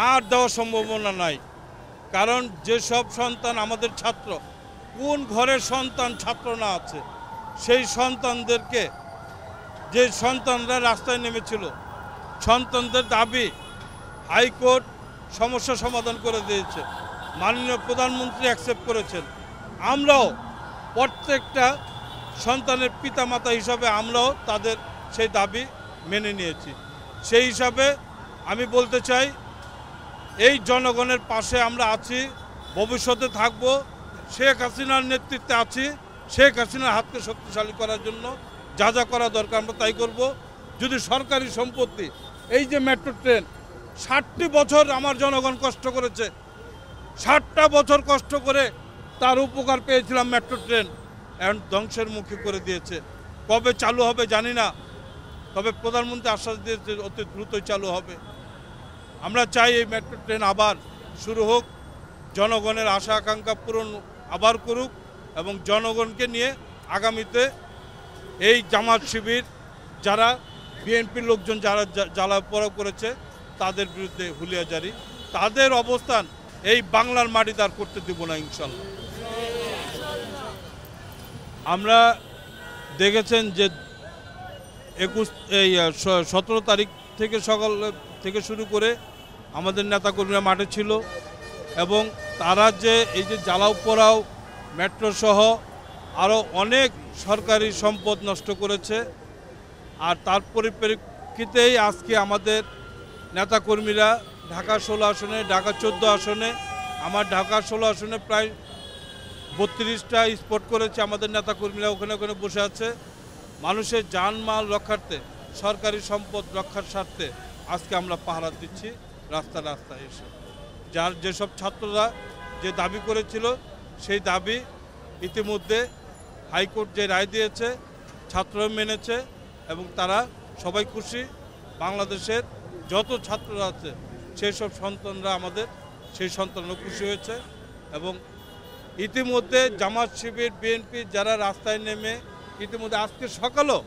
আর দেওয়ার সম্ভাবনা নাই। কারণ যেসব সন্তান আমাদের ছাত্র, কোন ঘরের সন্তান ছাত্র না আছে, সেই সন্তানদেরকে, যে সন্তানরা রাস্তায় নেমেছিল, সন্তানদের দাবি হাইকোর্ট সমস্যা সমাধান করে দিয়েছে, মাননীয় প্রধানমন্ত্রী অ্যাকসেপ্ট করেছেন। আমরাও প্রত্যেকটা সন্তানের পিতামাতা হিসাবে আমরাও তাদের সেই দাবি মেনে নিয়েছি। সেই হিসাবে আমি বলতে চাই, এই জনগণের পাশে আমরা আছি, ভবিষ্যতে থাকব। শেখ হাসিনার নেতৃত্বে আছি। শেখ হাসিনার হাতকে শক্তিশালী করার জন্য যা যা করা দরকার আমরা তাই করব। যদি সরকারি সম্পত্তি, এই যে মেট্রো ট্রেন, 60টি বছর আমার জনগণ কষ্ট করেছে, 60টা বছর কষ্ট করে তার উপকার পেয়েছিলাম। মেট্রো ট্রেন এখন ধ্বংসের মুখে করে দিয়েছে। কবে চালু হবে জানি না, তবে প্রধানমন্ত্রী আশ্বাস দিয়েছে অতি দ্রুতই চালু হবে। আমরা চাই এই মেট্রো ট্রেন আবার শুরু হোক, জনগণের আশা আকাঙ্ক্ষা পূরণ আবার করুক, এবং জনগণকে নিয়ে আগামীতে এই জামাত শিবির, যারা বিএনপির লোকজন যারা জ্বালাপোড়া করেছে, তাদের বিরুদ্ধে হুলিয়া জারি, তাদের অবস্থান এই বাংলার মাটিতে আর করতে দেব না ইনশাল্লাহ। আমরা দেখেছেন যে 17 তারিখ থেকে সকাল থেকে শুরু করে আমাদের নেতাকর্মীরা মাঠে ছিল, এবং তারা যে এই যে জ্বালাও পোড়াও, মেট্রো সহ আরও অনেক সরকারি সম্পদ নষ্ট করেছে। আর তার পরিপ্রেক্ষিতেই আজকে আমাদের নেতাকর্মীরা ঢাকা 16 আসনে, ঢাকা 14 আসনে, আমার ঢাকা 16 আসনে প্রায় 32টা স্পট করেছে আমাদের নেতাকর্মীরা, ওখানে ওখানে বসে আছে। মানুষের জানমাল রক্ষার্থে, সরকারি সম্পদ রক্ষার স্বার্থে আজকে আমরা পাহারা দিচ্ছি রাস্তা রাস্তায় এসে। যার যেসব ছাত্ররা যে দাবি করেছিল, সেই দাবি ইতিমধ্যে হাইকোর্ট যে রায় দিয়েছে, ছাত্ররা মেনেছে, এবং তারা সবাই খুশি। বাংলাদেশের যত ছাত্ররা আছে সেই সব সন্তানরা আমাদের, সেই সন্তানরা খুশি হয়েছে। এবং ইতিমধ্যে জামাত শিবির, বিএনপি যারা রাস্তায় নেমে ইতিমধ্যে আজকে সকালেও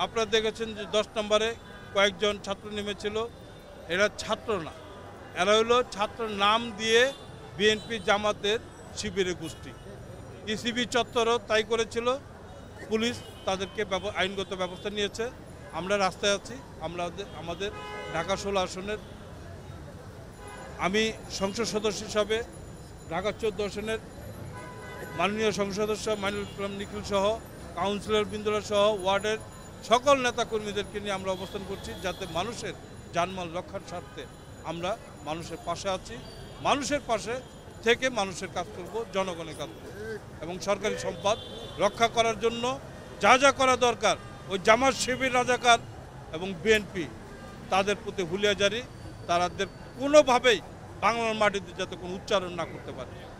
আপনারা দেখেছেন যে 10 নম্বরে কয়েকজন ছাত্র নেমেছিল। এরা ছাত্র না, এরা হলো ছাত্র নাম দিয়ে বিএনপি জামাতের শিবিরের গোষ্ঠী। ইসিবি চত্বরও তাই করেছিল, পুলিশ তাদেরকে আইনগত ব্যবস্থা নিয়েছে। আমরা রাস্তায় আছি। আমাদের ঢাকা 16 আসনের, আমি সংসদ সদস্য হিসাবে ঢাকা 14 আসনের মাননীয় সংসদ সদস্য মাইনুল ইসলাম নিখিল সহ কাউন্সিলর বৃন্দরা সহ ওয়ার্ডের সকল নেতাকর্মীদেরকে নিয়ে আমরা অবস্থান করছি, যাতে মানুষের জানমাল রক্ষার স্বার্থে আমরা মানুষের পাশে আছি। মানুষের পাশে থেকে মানুষের কাজ করব, জনগণের কাজ করব, এবং সরকারি সম্পদ রক্ষা করার জন্য যা যা করা দরকার, ওই জামাত শিবির, রাজাকার এবং বিএনপি তাদের প্রতি হুলিয়া জারি, তাদের কোনোভাবেই বাংলার মাটিতে যাতে কোনো উচ্চারণ না করতে পারে।